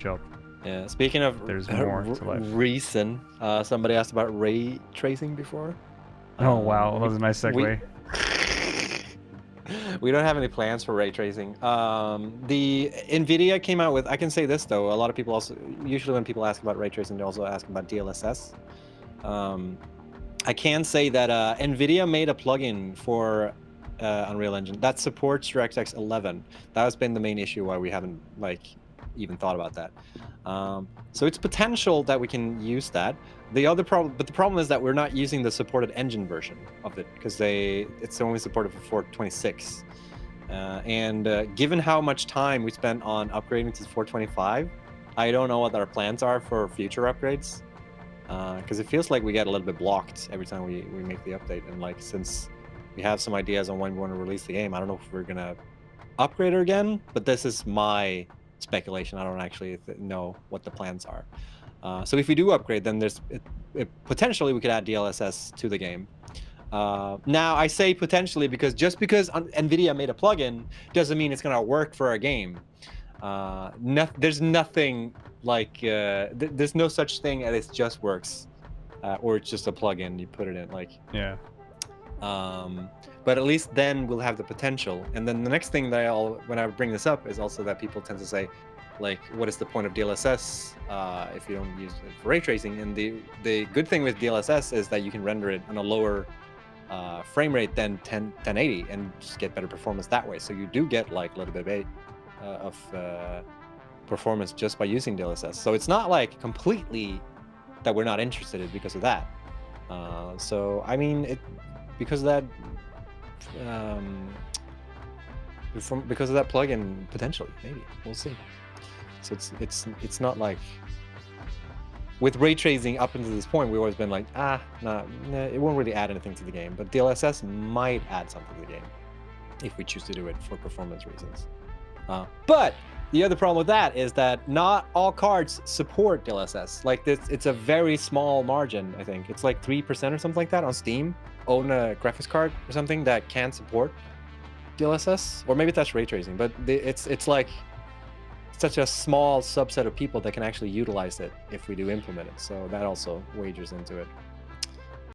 job. Yeah. Speaking of There's more to life. reason, somebody asked about ray tracing before. Oh wow, that was a nice segue. We don't have any plans for ray tracing. The NVIDIA came out with, I can say this though, a lot of people also, usually when people ask about ray tracing, they also ask about DLSS. I can say that NVIDIA made a plugin for Unreal Engine that supports DirectX 11. That has been the main issue why we haven't even thought about that. So it's potential that we can use that. The problem is that we're not using the supported engine version of it because it's only supported for 426. Given how much time we spent on upgrading to 425, I don't know what our plans are for future upgrades. Because it feels like we get a little bit blocked every time we make the update. And since we have some ideas on when we want to release the game, I don't know if we're gonna upgrade it again, but this is my speculation. I don't actually know what the plans are. So if we do upgrade, then potentially we could add DLSS to the game. Now I say potentially because just because NVIDIA made a plugin doesn't mean it's gonna work for our game. There's nothing there's no such thing as it just works, or it's just a plugin you put it in yeah. But at least then we'll have the potential. And then the next thing that when I bring this up is also that people tend to say, what is the point of DLSS if you don't use it for ray tracing? And the good thing with DLSS is that you can render it on a lower frame rate than 1080 and just get better performance that way. So you do get a little bit of performance just by using DLSS. So it's not completely that we're not interested in because of that. So I mean, because of that plugin, potentially, maybe we'll see. So it's not with ray tracing up until this point, we've always been nah, it won't really add anything to the game. But DLSS might add something to the game if we choose to do it for performance reasons. But the other problem with that is that not all cards support DLSS. It's a very small margin. I think it's 3% or something like that on Steam. Own a graphics card or something that can support DLSS, or maybe that's ray tracing. But it's such a small subset of people that can actually utilize it if we do implement it. So that also wagers into it.